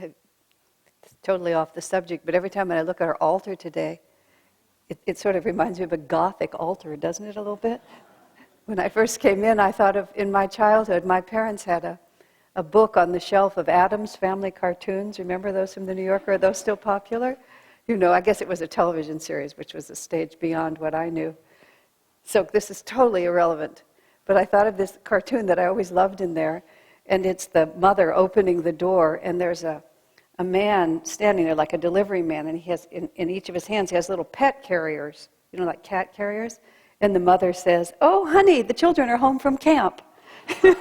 It's totally off the subject, but every time I look at our altar today, it sort of reminds me of a Gothic altar, doesn't it, a little bit? When I first came in, I thought of, in my childhood, my parents had a book on the shelf of Addams Family cartoons. Remember those from the New Yorker? Are those still popular? You know, I guess it was a television series, which was a stage beyond what I knew. So this is totally irrelevant. But I thought of this cartoon that I always loved in there, and it's the mother opening the door, and there's a man standing there like a delivery man, and he has, in each of his hands, he has little pet carriers, you know, like cat carriers. And the mother says, "Oh, honey, the children are home from camp." You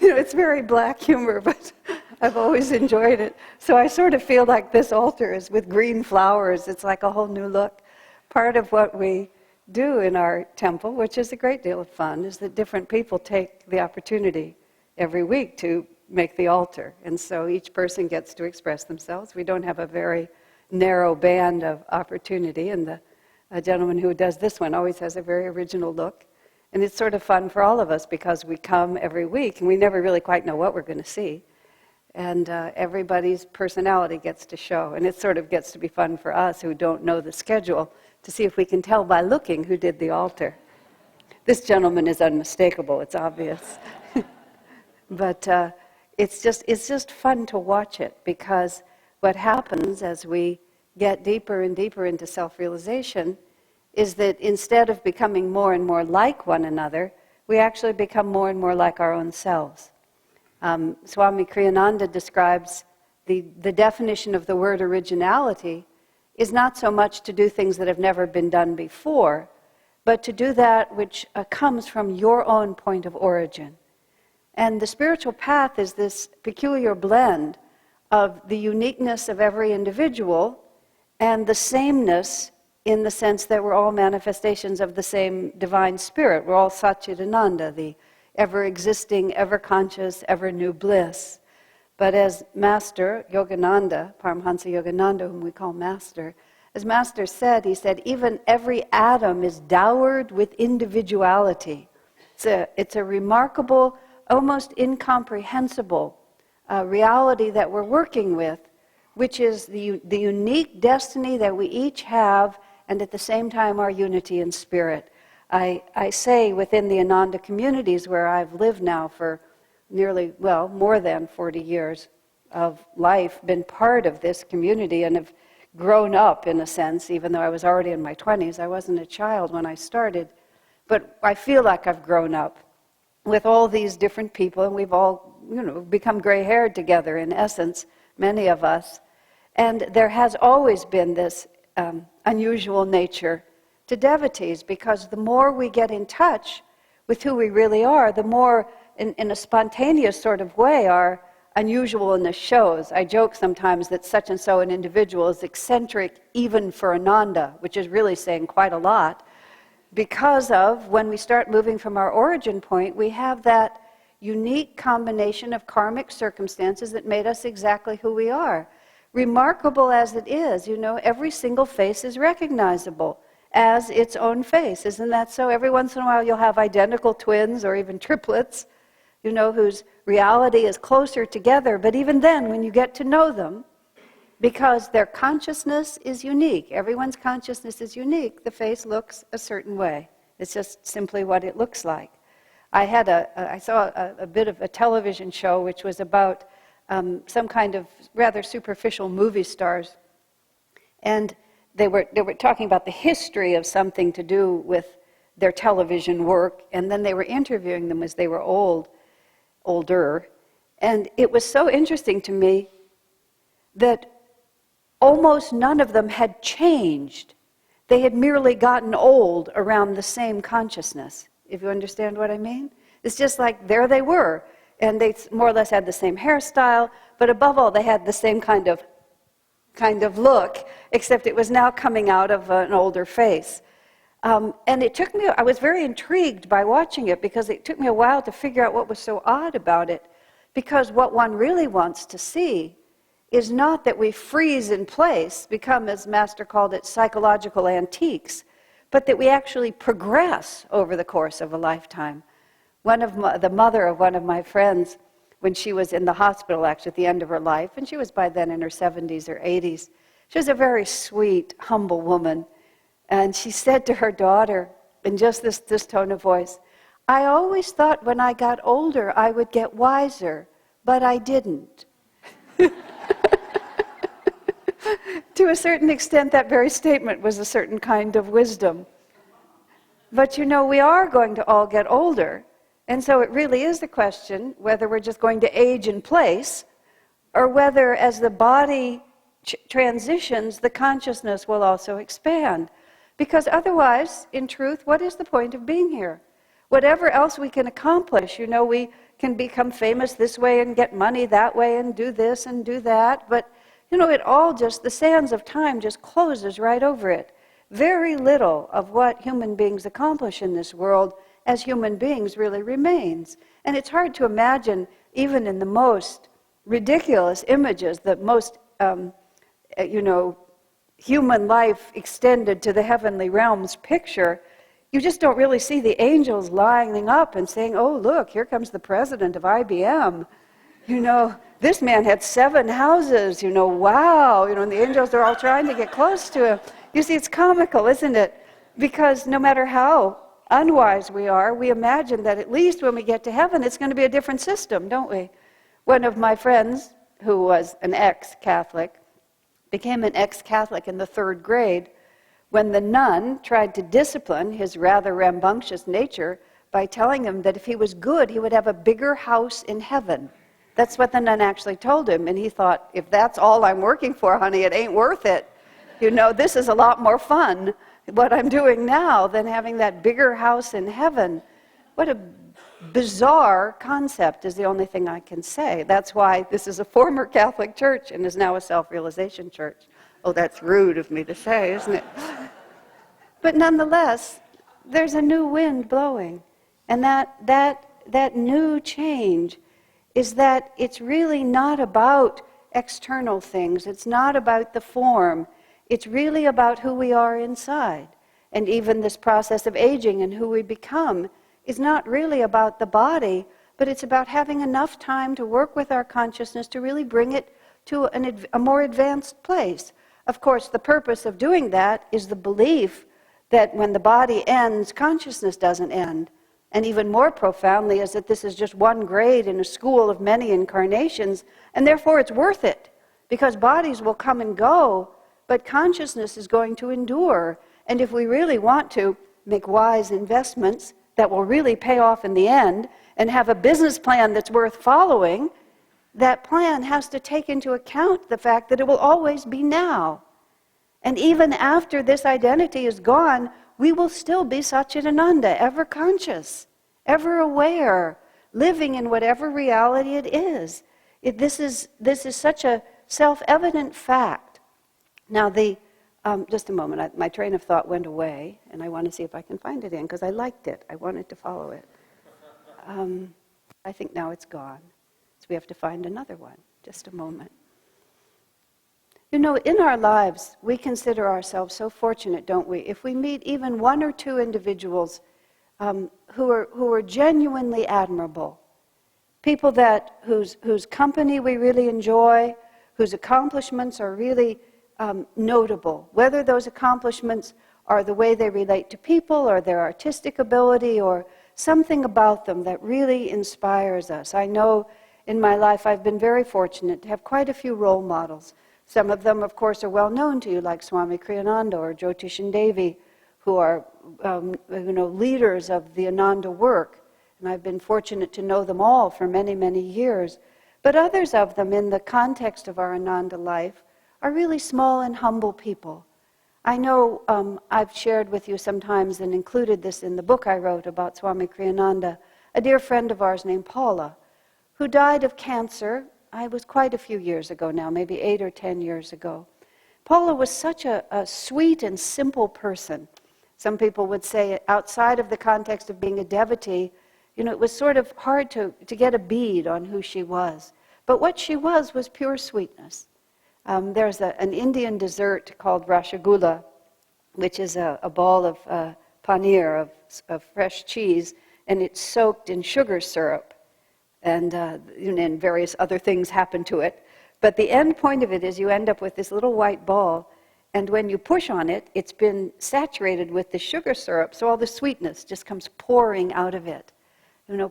know, it's very black humor, but I've always enjoyed it. So I sort of feel like this altar is with green flowers. It's like a whole new look. Part of what we do in our temple, which is a great deal of fun, is that different people take the opportunity every week to make the altar. And so each person gets to express themselves. We don't have a very narrow band of opportunity, and the gentleman who does this one always has a very original look. And it's sort of fun for all of us because we come every week and we never really quite know what we're going to see. And everybody's personality gets to show. And it sort of gets to be fun for us who don't know the schedule to see if we can tell by looking who did the altar. This gentleman is unmistakable, it's obvious. But it's just fun to watch it, because what happens as we get deeper and deeper into self-realization is that instead of becoming more and more like one another, we actually become more and more like our own selves. Swami Kriyananda describes the definition of the word originality is not so much to do things that have never been done before, but to do that which comes from your own point of origin. And the spiritual path is this peculiar blend of the uniqueness of every individual and the sameness in the sense that we're all manifestations of the same divine spirit. We're all Satchidananda, the ever-existing, ever-conscious, ever-new bliss. But as Master Yogananda, Paramahansa Yogananda, whom we call Master, as Master said, he said, even every atom is dowered with individuality. It's a remarkable, almost incomprehensible reality that we're working with, which is the unique destiny that we each have, and at the same time our unity in spirit. I say within the Ananda communities where I've lived now for nearly, well, more than 40 years of life, been part of this community and have grown up in a sense, even though I was already in my 20s. I wasn't a child when I started, but I feel like I've grown up with all these different people, and we've all, become gray-haired together in essence, many of us. And there has always been this unusual nature to devotees, because the more we get in touch with who we really are, the more, in a spontaneous sort of way, our unusualness shows. I joke sometimes that such and so an individual is eccentric even for Ananda, which is really saying quite a lot, because of when we start moving from our origin point, we have that unique combination of karmic circumstances that made us exactly who we are. Remarkable as it is, every single face is recognizable as its own face. Isn't that so? Every once in a while you'll have identical twins or even triplets, whose reality is closer together. But even then, when you get to know them, because their consciousness is unique, everyone's consciousness is unique, the face looks a certain way. It's just simply what it looks like. I saw a bit of a television show which was about some kind of rather superficial movie stars, and they were talking about the history of something to do with their television work, and then they were interviewing them as they were older, and it was so interesting to me that almost none of them had changed. They had merely gotten old around the same consciousness, if you understand what I mean. It's just like there they were, and they more or less had the same hairstyle, but above all they had the same kind of look, except it was now coming out of an older face. And it took me, I was very intrigued by watching it, because it took me a while to figure out what was so odd about it. Because what one really wants to see is not that we freeze in place, become, as Master called it, psychological antiques, but that we actually progress over the course of a lifetime. The mother of one of my friends when she was in the hospital, actually, at the end of her life, and she was by then in her 70s or 80s. She was a very sweet, humble woman. And she said to her daughter, in just this tone of voice, "I always thought when I got older I would get wiser, but I didn't." To a certain extent, that very statement was a certain kind of wisdom. But you know, we are going to all get older. And so it really is the question whether we're just going to age in place, or whether as the body transitions, the consciousness will also expand. Because otherwise, in truth, what is the point of being here? Whatever else we can accomplish, you know, we can become famous this way and get money that way and do this and do that, but you know, it all just, the sands of time just closes right over it. Very little of what human beings accomplish in this world as human beings really remains. And it's hard to imagine, even in the most ridiculous images, the most, human life extended to the heavenly realms picture, you just don't really see the angels lining up and saying, "Oh, look, here comes the president of IBM. You know, this man had 7 houses, you know, wow." You know, and the angels are all trying to get close to him. You see, it's comical, isn't it? Because no matter how unwise we are, we imagine that at least when we get to heaven, it's going to be a different system, don't we? One of my friends, who was an ex-Catholic, became an ex-Catholic in the 3rd grade when the nun tried to discipline his rather rambunctious nature by telling him that if he was good, he would have a bigger house in heaven. That's what the nun actually told him, and he thought, if that's all I'm working for, honey, it ain't worth it. You know, this is a lot more fun, what I'm doing now, than having that bigger house in heaven. What a bizarre concept is the only thing I can say. That's why this is a former Catholic church and is now a self-realization church. Oh, that's rude of me to say, isn't it? But nonetheless, there's a new wind blowing, and that new change is that it's really not about external things. It's not about the form. It's really about who we are inside. And even this process of aging and who we become is not really about the body, but it's about having enough time to work with our consciousness to really bring it to a more advanced place. Of course, the purpose of doing that is the belief that when the body ends, consciousness doesn't end. And even more profoundly is that this is just one grade in a school of many incarnations, and therefore it's worth it, because bodies will come and go, but consciousness is going to endure. And if we really want to make wise investments that will really pay off in the end, and have a business plan that's worth following, that plan has to take into account the fact that it will always be now. And even after this identity is gone, we will still be Satchidananda, ever conscious, ever aware, living in whatever reality it is. This is such a self-evident fact. Now, just a moment, my train of thought went away, and I want to see if I can find it again, because I liked it. I wanted to follow it. I think now it's gone, so we have to find another one. Just a moment. You know, in our lives, we consider ourselves so fortunate, don't we? If we meet even 1 or 2 individuals who are genuinely admirable, people whose company we really enjoy, whose accomplishments are really notable, whether those accomplishments are the way they relate to people or their artistic ability or something about them that really inspires us. I know in my life I've been very fortunate to have quite a few role models. Some of them, of course, are well known to you, like Swami Kriyananda or Jyotishan Devi, who are leaders of the Ananda work. And I've been fortunate to know them all for many, many years. But others of them, in the context of our Ananda life, are really small and humble people. I know I've shared with you sometimes and included this in the book I wrote about Swami Kriyananda, a dear friend of ours named Paula, who died of cancer. I was quite a few years ago now, maybe 8 or 10 years ago. Paula was such a sweet and simple person. Some people would say outside of the context of being a devotee, it was sort of hard to get a bead on who she was. But what she was pure sweetness. There's an Indian dessert called rasagula, which is a ball of paneer, of fresh cheese, and it's soaked in sugar syrup. and various other things happen to it. But the end point of it is you end up with this little white ball, and when you push on it, it's been saturated with the sugar syrup, so all the sweetness just comes pouring out of it.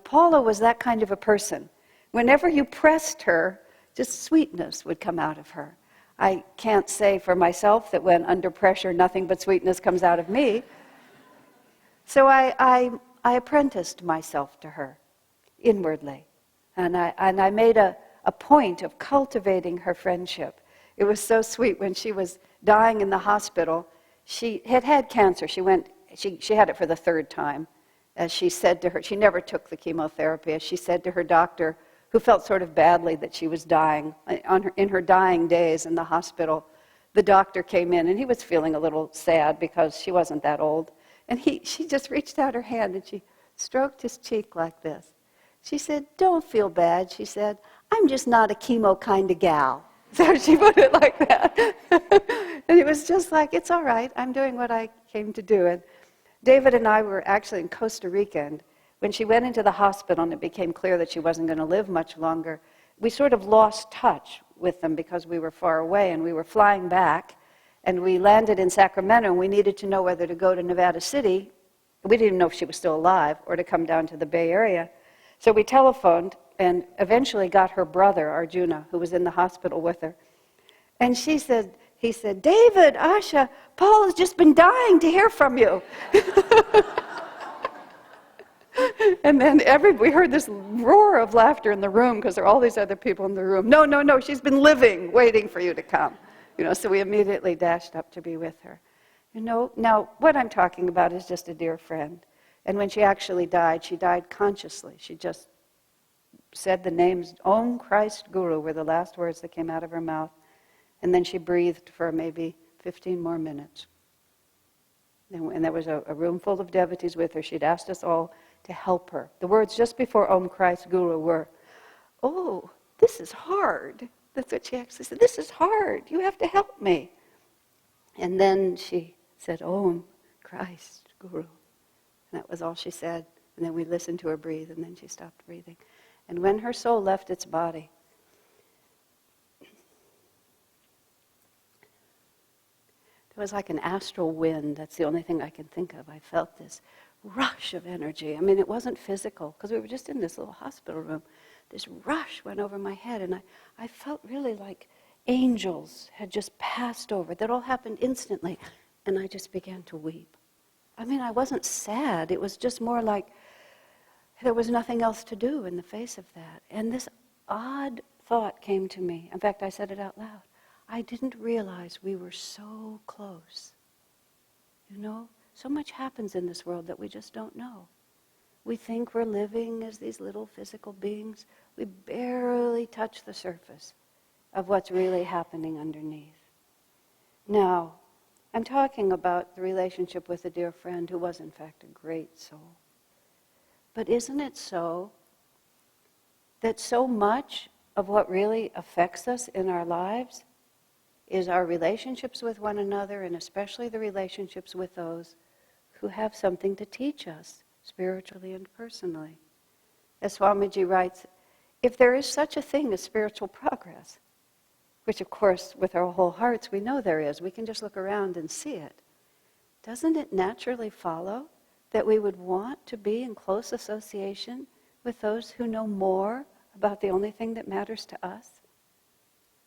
Paula was that kind of a person. Whenever you pressed her, just sweetness would come out of her. I can't say for myself that when under pressure, nothing but sweetness comes out of me. So I apprenticed myself to her inwardly. And I made a point of cultivating her friendship. It was so sweet when she was dying in the hospital. She had cancer. She had it for the third time. As she said to her, she never took the chemotherapy. As she said to her doctor, who felt sort of badly that she was dying, in her dying days in the hospital, the doctor came in and he was feeling a little sad because she wasn't that old. And she just reached out her hand and she stroked his cheek like this. She said, "Don't feel bad," she said. "I'm just not a chemo kind of gal." So she put it like that. And it was just like, it's all right, I'm doing what I came to do. And David and I were actually in Costa Rica, and when she went into the hospital and it became clear that she wasn't going to live much longer, we sort of lost touch with them because we were far away, and we were flying back, and we landed in Sacramento, and we needed to know whether to go to Nevada City. We didn't even know if she was still alive, or to come down to the Bay Area. So we telephoned and eventually got her brother, Arjuna, who was in the hospital with her. And he said, "David, Asha, Paul has just been dying to hear from you." And then we heard this roar of laughter in the room because there are all these other people in the room. No, she's been living, waiting for you to come. So we immediately dashed up to be with her. Now what I'm talking about is just a dear friend. And when she actually died, she died consciously. She just said the names, Om Christ Guru, were the last words that came out of her mouth. And then she breathed for maybe 15 more minutes. And there was a room full of devotees with her. She'd asked us all to help her. The words just before Om Christ Guru were, "Oh, this is hard." That's what she actually said. "This is hard. You have to help me." And then she said, "Om Christ Guru." And that was all she said. And then we listened to her breathe, and then she stopped breathing. And when her soul left its body, it was like an astral wind. That's the only thing I can think of. I felt this rush of energy. I mean, it wasn't physical, because we were just in this little hospital room. This rush went over my head, and I felt really like angels had just passed over. That all happened instantly, and I just began to weep. I mean, I wasn't sad. It was just more like there was nothing else to do in the face of that. And this odd thought came to me. In fact, I said it out loud. I didn't realize we were so close. So much happens in this world that we just don't know. We think we're living as these little physical beings. We barely touch the surface of what's really happening underneath. Now, I'm talking about the relationship with a dear friend who was in fact a great soul. But isn't it so that so much of what really affects us in our lives is our relationships with one another, and especially the relationships with those who have something to teach us spiritually and personally? As Swamiji writes, if there is such a thing as spiritual progress, which of course with our whole hearts we know there is, we can just look around and see it, doesn't it naturally follow that we would want to be in close association with those who know more about the only thing that matters to us?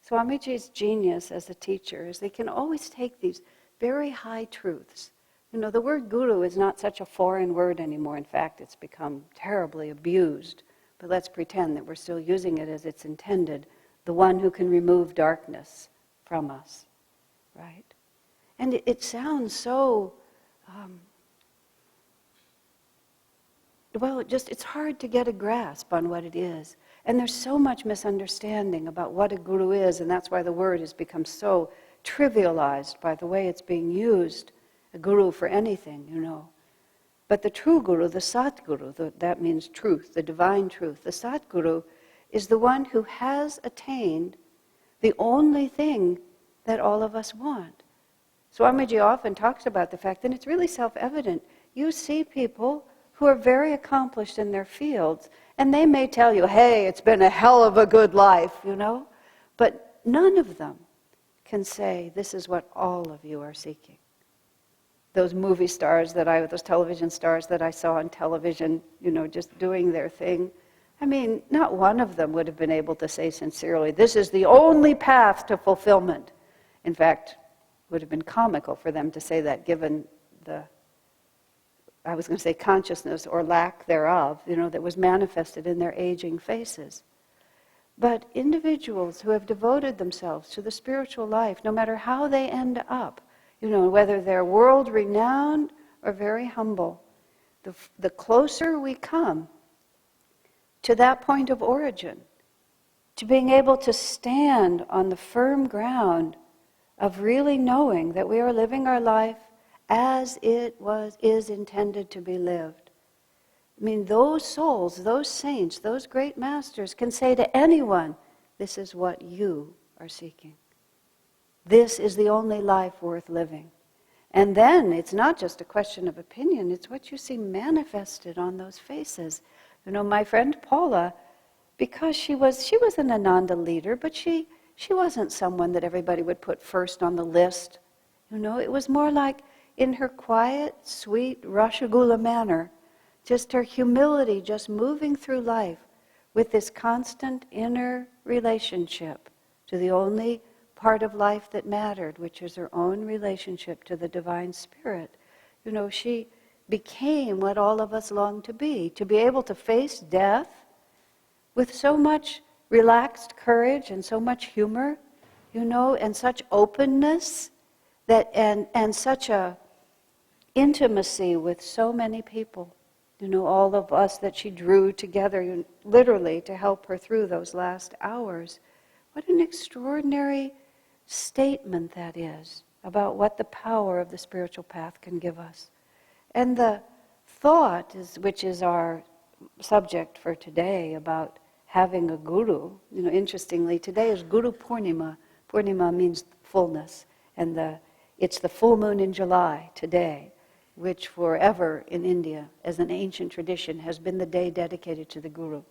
Swamiji's genius as a teacher is they can always take these very high truths. The word guru is not such a foreign word anymore. In fact, it's become terribly abused. But let's pretend that we're still using it as it's intended, the one who can remove darkness from us, right? And it sounds so, it's hard to get a grasp on what it is. And there's so much misunderstanding about what a guru is, and that's why the word has become so trivialized by the way it's being used, a guru for anything, But the true guru, the Satguru, that means truth, the divine truth, the Satguru is the one who has attained the only thing that all of us want. Swamiji often talks about the fact that it's really self-evident. You see people who are very accomplished in their fields, and they may tell you, hey, it's been a hell of a good life, but none of them can say, this is what all of you are seeking. Those movie stars those television stars that I saw on television, just doing their thing, I mean, not one of them would have been able to say sincerely, this is the only path to fulfillment. In fact, it would have been comical for them to say that given consciousness or lack thereof, that was manifested in their aging faces. But individuals who have devoted themselves to the spiritual life, no matter how they end up, whether they're world-renowned or very humble, the closer we come to that point of origin, to being able to stand on the firm ground of really knowing that we are living our life as it is intended to be lived. I mean, those souls, those saints, those great masters can say to anyone, this is what you are seeking. This is the only life worth living. And then it's not just a question of opinion, it's what you see manifested on those faces. My friend Paula, because she was an Ananda leader, but she wasn't someone that everybody would put first on the list. It was more like in her quiet, sweet, Rasagula manner, just her humility, just moving through life with this constant inner relationship to the only part of life that mattered, which is her own relationship to the Divine Spirit. She became what all of us long to be able to face death with so much relaxed courage and so much humor, and such openness and such a intimacy with so many people. All of us that she drew together, literally, to help her through those last hours. What an extraordinary statement that is about what the power of the spiritual path can give us. And the thought, which is our subject for today, about having a guru, interestingly, today is Guru Purnima. Purnima means fullness, and it's the full moon in July today, which forever in India, as an ancient tradition, has been the day dedicated to the Guru.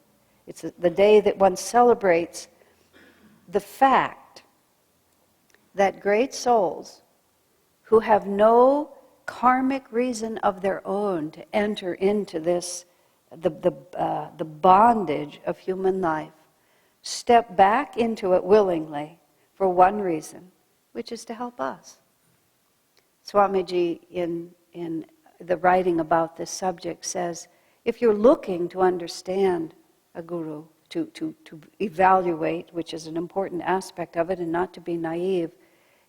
It's the day that one celebrates the fact that great souls who have no karmic reason of their own to enter into this, the bondage of human life, step back into it willingly for one reason, which is to help us. Swamiji, in the writing about this subject, says, if you're looking to understand a guru, to evaluate, which is an important aspect of it, and not to be naive,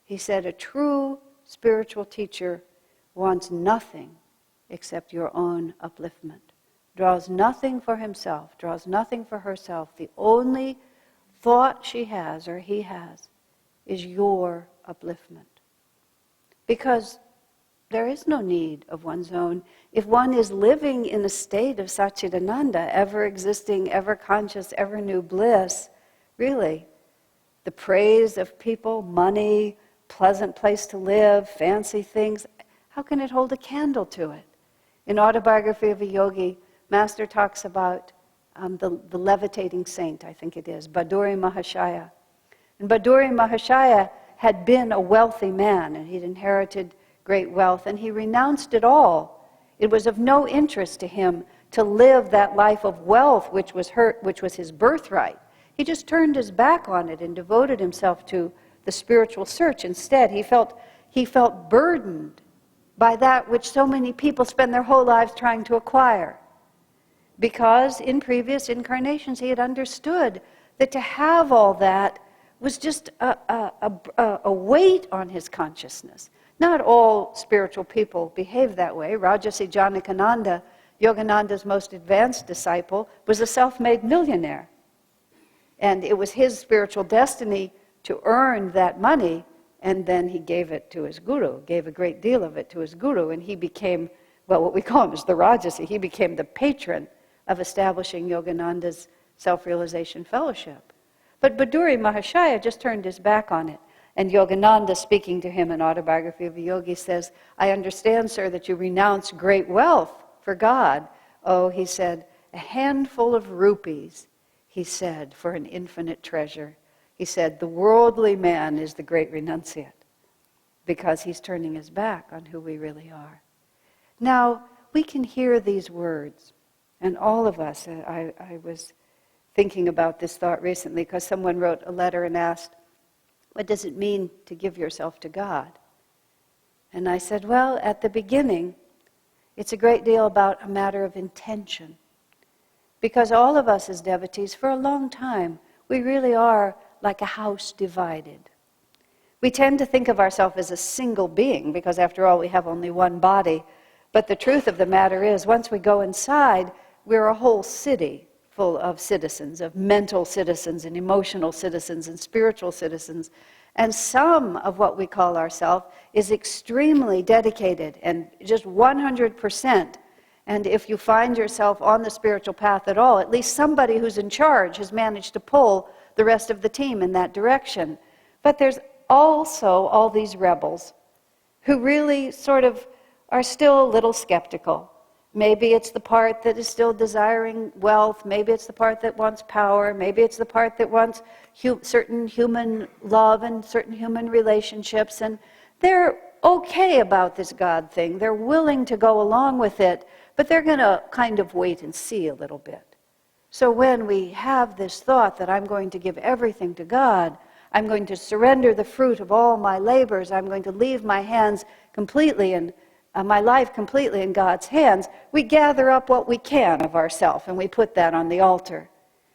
he said, a true spiritual teacher wants nothing except your own upliftment, draws nothing for himself, draws nothing for herself. The only thought she has, or he has, is your upliftment. Because there is no need of one's own. If one is living in a state of Satchidananda, ever existing, ever conscious, ever new bliss, really, the praise of people, money, pleasant place to live, fancy things, how can it hold a candle to it? In Autobiography of a Yogi, Master talks about the levitating saint, I think it is, Baduri Mahashaya. And Baduri Mahashaya had been a wealthy man, and he'd inherited great wealth, and he renounced it all. It was of no interest to him to live that life of wealth, which was his birthright. He just turned his back on it and devoted himself to the spiritual search. Instead, he felt burdened by that which so many people spend their whole lives trying to acquire. Because in previous incarnations he had understood that to have all that was just a weight on his consciousness. Not all spiritual people behave that way. Rajasi Janakananda, Yogananda's most advanced disciple, was a self-made millionaire. And it was his spiritual destiny to earn that money, and then he gave it to his guru, gave a great deal of it to his guru, and he became, well, what we call him is the Rajasi. He became the patron of establishing Yogananda's self-realization fellowship. But Baduri Mahashaya just turned his back on it. And Yogananda, speaking to him in Autobiography of a Yogi, says, I understand, sir, that you renounce great wealth for God, Oh, he said, a handful of rupees, he said, for an infinite treasure. He said, the worldly man is the great renunciate because he's turning his back on who we really are. Now, we can hear these words, and all of us, I was thinking about this thought recently because someone wrote a letter and asked, what does it mean to give yourself to God? And I said, well, at the beginning, it's a great deal about a matter of intention. Because all of us as devotees, for a long time, we really are like a house divided. We tend to think of ourselves as a single being, because after all, we have only one body. But the truth of the matter is, once we go inside, we're a whole city full of citizens, of mental citizens and emotional citizens and spiritual citizens. And some of what we call ourselves is extremely dedicated and just 100%. And if you find yourself on the spiritual path at all, at least somebody who's in charge has managed to pull the rest of the team in that direction. But there's also all these rebels who really sort of are still a little skeptical. Maybe it's the part that is still desiring wealth. Maybe it's the part that wants power. Maybe it's the part that wants certain human love and certain human relationships. And they're okay about this God thing. They're willing to go along with it, but they're going to kind of wait and see a little bit. So when we have this thought that I'm going to give everything to God, I'm going to surrender the fruit of all my labors, I'm going to leave my hands completely and my life completely in God's hands, we gather up what we can of ourselves and we put that on the altar.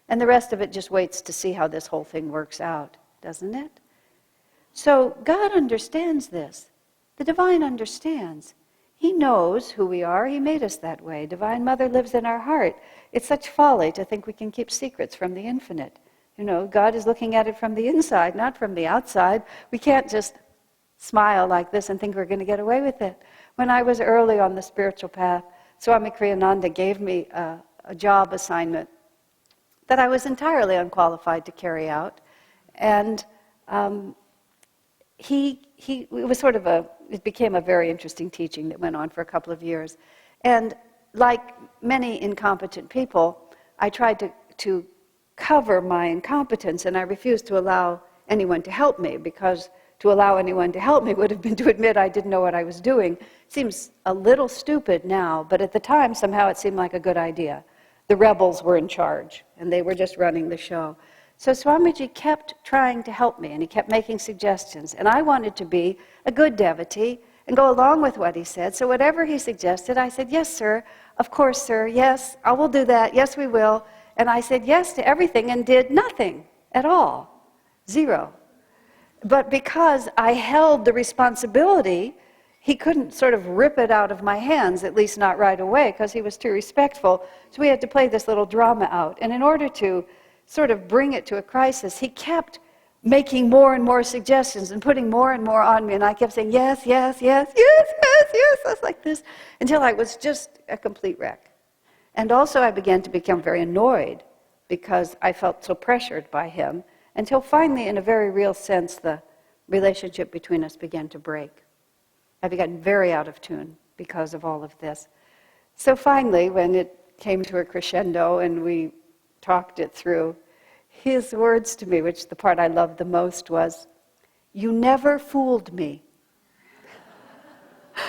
And the rest of it just waits to see how this whole thing works out, doesn't it? So God understands this. The divine understands. He knows who we are. He made us that way. Divine Mother lives in our heart. It's such folly to think we can keep secrets from the infinite. You know, God is looking at it from the inside, not from the outside. We can't just smile like this and think we're going to get away with it. When I was early on the spiritual path, Swami Kriyananda gave me a job assignment that I was entirely unqualified to carry out. And it became a very interesting teaching that went on for a couple of years. And like many incompetent people, I tried to cover my incompetence, and I refused to allow anyone to help me, because to allow anyone to help me would have been to admit I didn't know what I was doing. Seems a little stupid now, but at the time somehow it seemed like a good idea. The rebels were in charge, and they were just running the show. So Swamiji kept trying to help me, and he kept making suggestions. And I wanted to be a good devotee and go along with what he said. So whatever he suggested, I said, yes, sir, of course, sir, yes, I will do that, yes, we will. And I said yes to everything and did nothing at all, zero. But because I held the responsibility, he couldn't sort of rip it out of my hands, at least not right away, because he was too respectful. So we had to play this little drama out. And in order to sort of bring it to a crisis, he kept making more and more suggestions and putting more and more on me. And I kept saying, yes, yes, yes, yes, yes, yes, just like this, until I was just a complete wreck. And also I began to become very annoyed because I felt so pressured by him, until finally, in a very real sense, the relationship between us began to break. I began very out of tune because of all of this. So finally, when it came to a crescendo and we talked it through, his words to me, which the part I loved the most, was, "You never fooled me."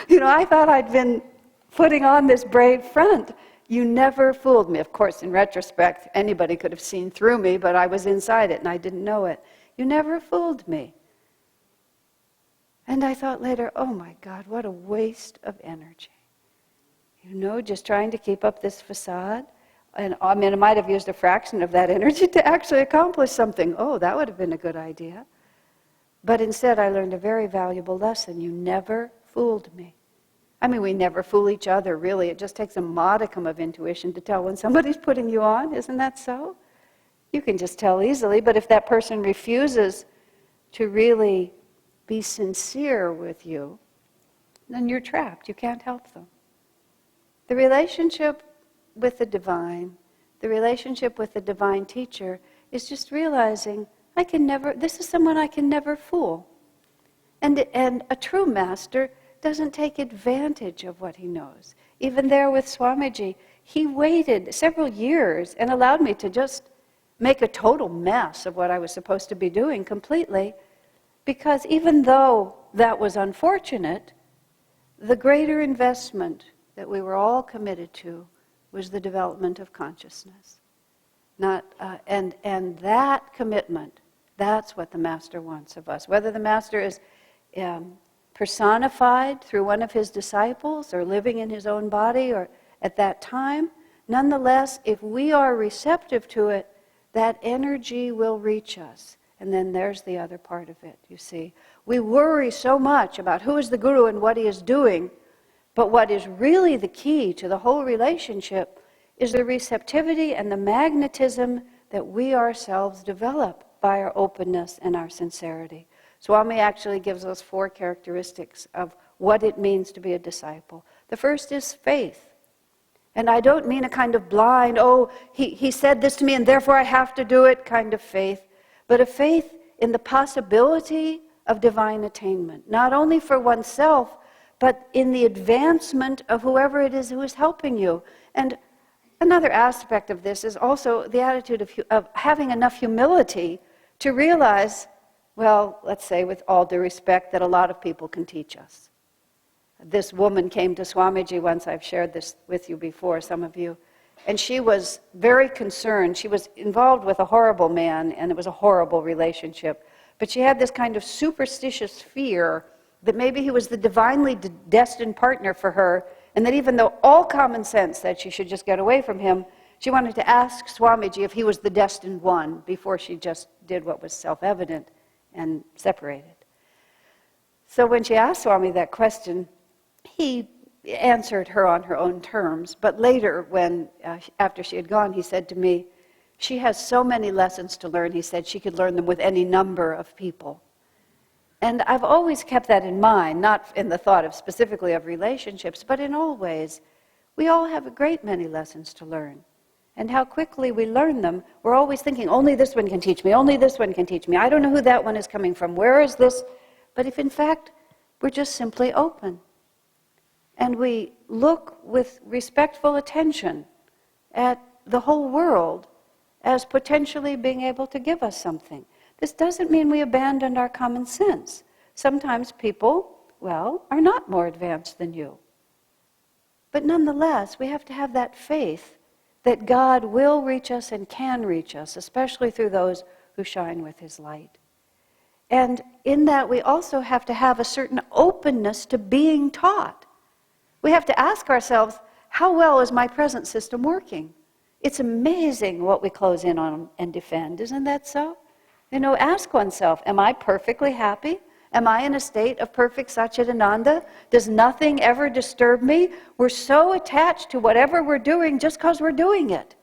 You know, I thought I'd been putting on this brave front. You never fooled me. Of course, in retrospect, anybody could have seen through me, but I was inside it and I didn't know it. You never fooled me. And I thought later, oh my God, what a waste of energy. You know, just trying to keep up this facade. And I mean, I might have used a fraction of that energy to actually accomplish something. Oh, that would have been a good idea. But instead, I learned a very valuable lesson. You never fooled me. I mean, we never fool each other, really. It just takes a modicum of intuition to tell when somebody's putting you on. Isn't that so? You can just tell easily, but if that person refuses to really be sincere with you, then you're trapped. You can't help them. The relationship with the divine, the relationship with the divine teacher, is just realizing this is someone I can never fool. And a true master doesn't take advantage of what he knows. Even there with Swamiji, he waited several years and allowed me to just make a total mess of what I was supposed to be doing completely, because even though that was unfortunate, the greater investment that we were all committed to was the development of consciousness. And that commitment, that's what the Master wants of us. Whether the Master is personified through one of his disciples or living in his own body or at that time, nonetheless, if we are receptive to it, that energy will reach us. And then there's the other part of it, you see. We worry so much about who is the Guru and what he is doing, but what is really the key to the whole relationship is the receptivity and the magnetism that we ourselves develop by our openness and our sincerity. Swami actually gives us 4 characteristics of what it means to be a disciple. The first is faith. And I don't mean a kind of blind, oh, he said this to me and therefore I have to do it kind of faith, but a faith in the possibility of divine attainment, not only for oneself, but in the advancement of whoever it is who is helping you. And another aspect of this is also the attitude of having enough humility to realize, well, let's say with all due respect, that a lot of people can teach us. This woman came to Swamiji once, I've shared this with you before, some of you, and she was very concerned. She was involved with a horrible man, and it was a horrible relationship. But she had this kind of superstitious fear that maybe he was the divinely destined partner for her, and that even though all common sense said she should just get away from him, she wanted to ask Swamiji if he was the destined one before she just did what was self-evident and separated. So when she asked Swami that question, he answered her on her own terms, but later, after she had gone, he said to me, she has so many lessons to learn, he said, she could learn them with any number of people. And I've always kept that in mind, not in the thought of specifically of relationships, but in all ways. We all have a great many lessons to learn. And how quickly we learn them, we're always thinking, only this one can teach me, only this one can teach me. I don't know who that one is coming from, where is this? But if in fact, we're just simply open. And we look with respectful attention at the whole world as potentially being able to give us something. This doesn't mean we abandoned our common sense. Sometimes people, well, are not more advanced than you. But nonetheless, we have to have that faith that God will reach us and can reach us, especially through those who shine with his light. And in that, we also have to have a certain openness to being taught. We have to ask ourselves, how well is my present system working? It's amazing what we close in on and defend, isn't that so? You know, ask oneself, am I perfectly happy? Am I in a state of perfect Satchidananda? Does nothing ever disturb me? We're so attached to whatever we're doing just because we're doing it.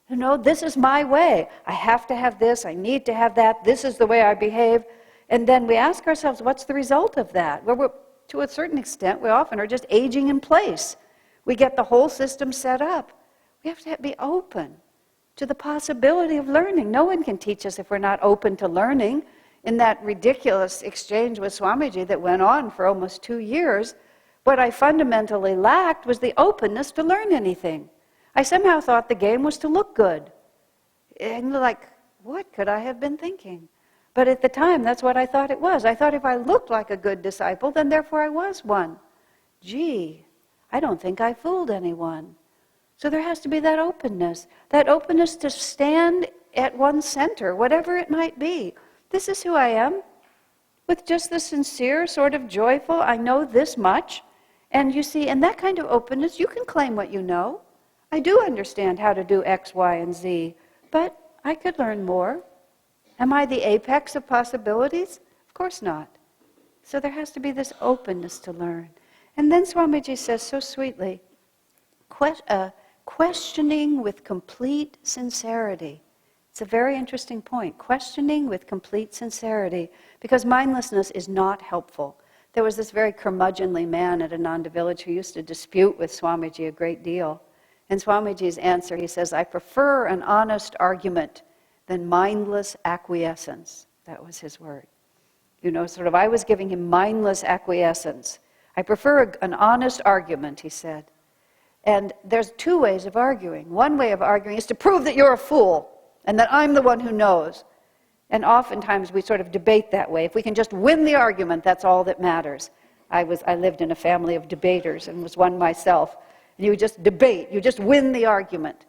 You know, this is my way. I have to have this, I need to have that, this is the way I behave. And then we ask ourselves, what's the result of that? Well, to a certain extent, we often are just aging in place. We get the whole system set up. We have to be open to the possibility of learning. No one can teach us if we're not open to learning. In that ridiculous exchange with Swamiji that went on for almost 2 years, what I fundamentally lacked was the openness to learn anything. I somehow thought the game was to look good. And like, what could I have been thinking? But at the time, that's what I thought it was. I thought if I looked like a good disciple, then therefore I was one. Gee, I don't think I fooled anyone. So there has to be that openness to stand at one's center, whatever it might be. This is who I am, with just the sincere, sort of joyful, I know this much. And you see, in that kind of openness, you can claim what you know. I do understand how to do X, Y, and Z, but I could learn more. Am I the apex of possibilities? Of course not. So there has to be this openness to learn. And then Swamiji says so sweetly, questioning with complete sincerity. It's a very interesting point, questioning with complete sincerity, because mindlessness is not helpful. There was this very curmudgeonly man at Ananda Village who used to dispute with Swamiji a great deal. And Swamiji's answer, he says, I prefer an honest argument than mindless acquiescence. That was his word. You know, sort of, I was giving him mindless acquiescence. I prefer an honest argument, he said. And there's two ways of arguing. One way of arguing is to prove that you're a fool and that I'm the one who knows. And oftentimes we sort of debate that way. If we can just win the argument, that's all that matters. I lived in a family of debaters and was one myself. And you just debate, you just win the argument.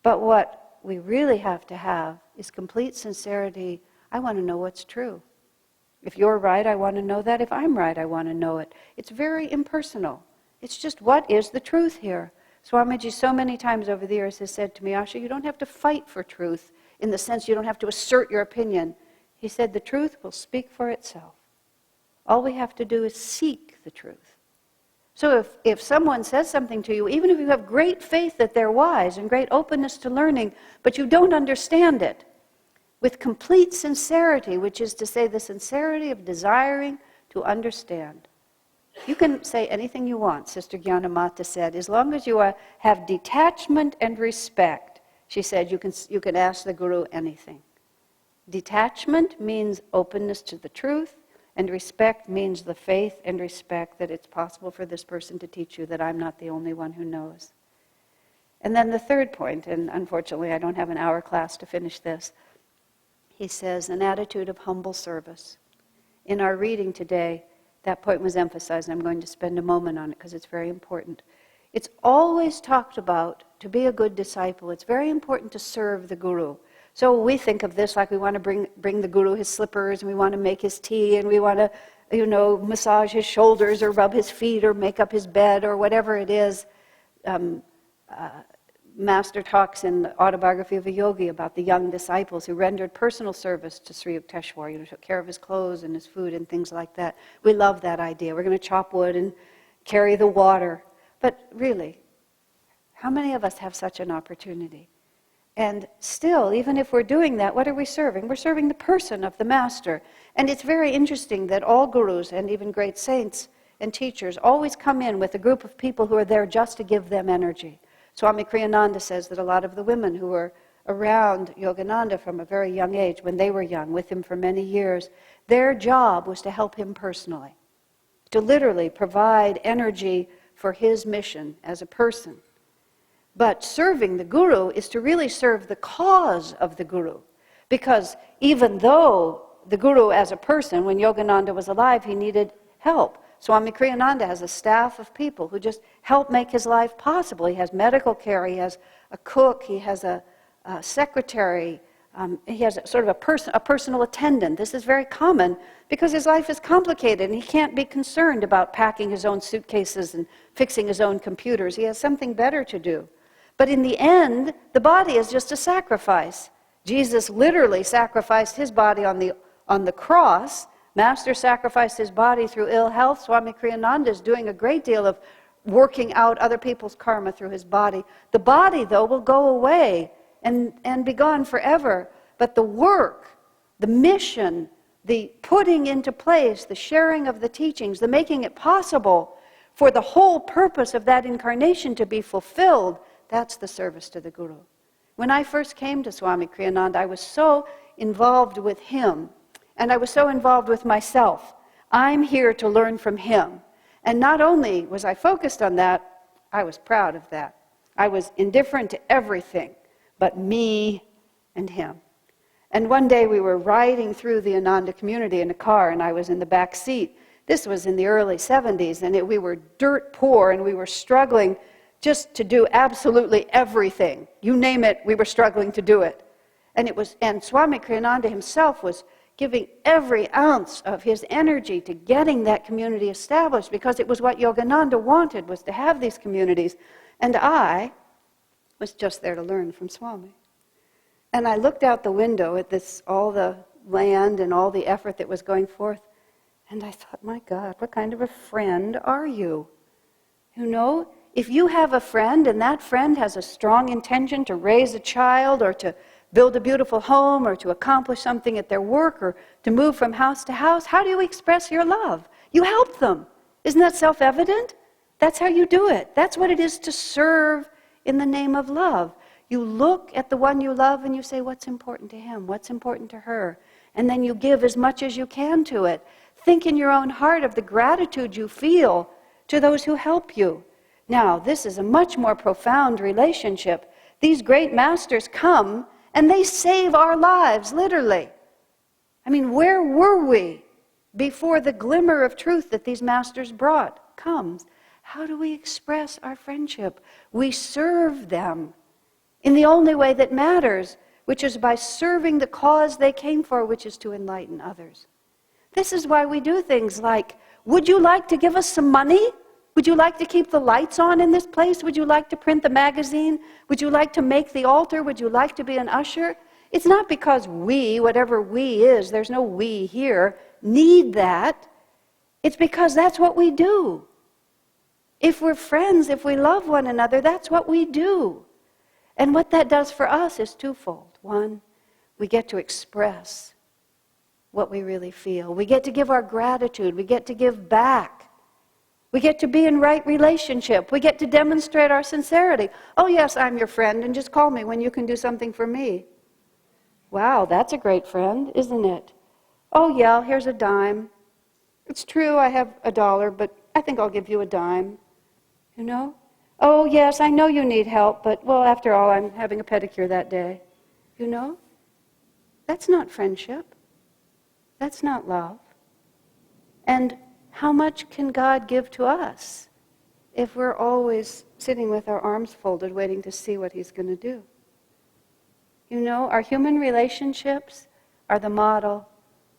But what we really have to have is complete sincerity. I want to know what's true. If you're right, I want to know that. If I'm right, I want to know it. It's very impersonal. It's just, what is the truth here? Swamiji so many times over the years has said to me, Asha, you don't have to fight for truth in the sense you don't have to assert your opinion. He said, the truth will speak for itself. All we have to do is seek the truth. So if someone says something to you, even if you have great faith that they're wise and great openness to learning, but you don't understand it, with complete sincerity, which is to say the sincerity of desiring to understand. You can say anything you want, Sister Gyanamata said, as long as you have detachment and respect. She said you can ask the Guru anything. Detachment means openness to the truth, and respect means the faith and respect that it's possible for this person to teach you that I'm not the only one who knows. And then the third point, and unfortunately I don't have an hour class to finish this, he says an attitude of humble service. In our reading today, that point was emphasized, and I'm going to spend a moment on it because it's very important. It's always talked about, to be a good disciple, it's very important to serve the Guru. So we think of this like we want to bring the Guru his slippers, and we want to make his tea, and we want to, massage his shoulders or rub his feet or make up his bed or whatever it is. Master talks in the Autobiography of a Yogi about the young disciples who rendered personal service to Sri Yukteswar, took care of his clothes and his food and things like that. We love that idea. We're going to chop wood and carry the water. But really, how many of us have such an opportunity? And still, even if we're doing that, what are we serving? We're serving the person of the Master. And it's very interesting that all gurus and even great saints and teachers always come in with a group of people who are there just to give them energy. Swami Kriyananda says that a lot of the women who were around Yogananda from a very young age, when they were young, with him for many years, their job was to help him personally, to literally provide energy for his mission as a person. But serving the Guru is to really serve the cause of the Guru. Because even though the Guru as a person, when Yogananda was alive, he needed help. Swami Kriyananda has a staff of people who just help make his life possible. He has medical care, he has a cook, he has a secretary, he has sort of a personal attendant. This is very common because his life is complicated and he can't be concerned about packing his own suitcases and fixing his own computers. He has something better to do. But in the end, the body is just a sacrifice. Jesus literally sacrificed his body on the cross. Master sacrificed his body through ill health. Swami Kriyananda is doing a great deal of working out other people's karma through his body. The body, though, will go away and be gone forever. But the work, the mission, the putting into place, the sharing of the teachings, the making it possible for the whole purpose of that incarnation to be fulfilled, that's the service to the Guru. When I first came to Swami Kriyananda, I was so involved with him, and I was so involved with myself. I'm here to learn from him. And not only was I focused on that, I was proud of that. I was indifferent to everything but me and him. And one day we were riding through the Ananda community in a car, and I was in the back seat. This was in the early 70s, and we were dirt poor, and we were struggling just to do absolutely everything. You name it, we were struggling to do it. And Swami Kriyananda himself was giving every ounce of his energy to getting that community established, because it was what Yogananda wanted, was to have these communities. And I was just there to learn from Swami. And I looked out the window at all the land and all the effort that was going forth, and I thought, my God, what kind of a friend are you? If you have a friend and that friend has a strong intention to raise a child or to build a beautiful home or to accomplish something at their work or to move from house to house, how do you express your love? You help them. Isn't that self-evident? That's how you do it. That's what it is to serve in the name of love. You look at the one you love and you say, what's important to him? What's important to her? And then you give as much as you can to it. Think in your own heart of the gratitude you feel to those who help you. Now, this is a much more profound relationship. These great masters come and they save our lives, literally. I mean, where were we before the glimmer of truth that these masters brought comes? How do we express our friendship? We serve them in the only way that matters, which is by serving the cause they came for, which is to enlighten others. This is why we do things like, would you like to give us some money? Would you like to keep the lights on in this place? Would you like to print the magazine? Would you like to make the altar? Would you like to be an usher? It's not because we, whatever we is, there's no we here, need that. It's because that's what we do. If we're friends, if we love one another, that's what we do. And what that does for us is twofold. One, we get to express what we really feel. We get to give our gratitude. We get to give back. We get to be in right relationship. We get to demonstrate our sincerity. Oh yes, I'm your friend, and just call me when you can do something for me. Wow, that's a great friend, isn't it? Oh yeah, here's a dime. It's true, I have $1, but I think I'll give you a dime. You know? Oh yes, I know you need help, but well, after all, I'm having a pedicure that day. You know? That's not friendship. That's not love. And how much can God give to us if we're always sitting with our arms folded waiting to see what He's going to do? You know, our human relationships are the model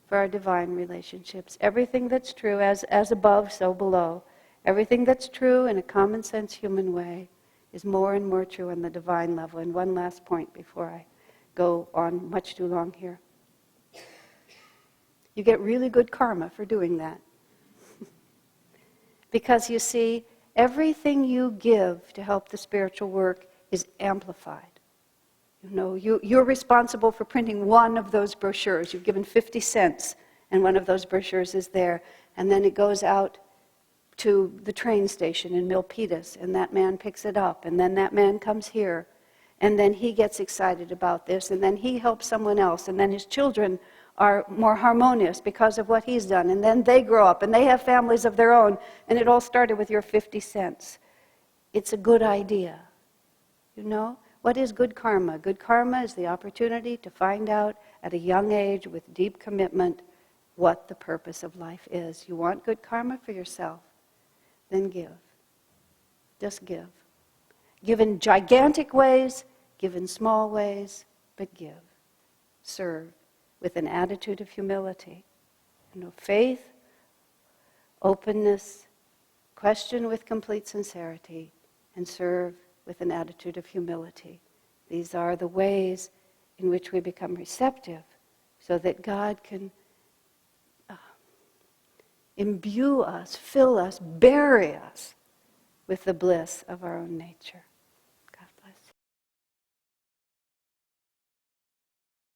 for our divine relationships. Everything that's true, as above, so below. Everything that's true in a common sense human way is more and more true on the divine level. And one last point before I go on much too long here. You get really good karma for doing that. Because you see, everything you give to help the spiritual work is amplified. You know, you're responsible for printing one of those brochures. You've given 50 cents, and one of those brochures is there. And then it goes out to the train station in Milpitas, and that man picks it up, and then that man comes here, and then he gets excited about this, and then he helps someone else, and then his children are more harmonious because of what he's done, and then they grow up, and they have families of their own, and it all started with your 50 cents. It's a good idea. You know? What is good karma? Good karma is the opportunity to find out at a young age with deep commitment what the purpose of life is. You want good karma for yourself? Then give. Just give. Give in gigantic ways, give in small ways, but give. Serve with an attitude of humility. You know, faith, openness, question with complete sincerity, and serve with an attitude of humility. These are the ways in which we become receptive so that God can imbue us, fill us, bury us with the bliss of our own nature.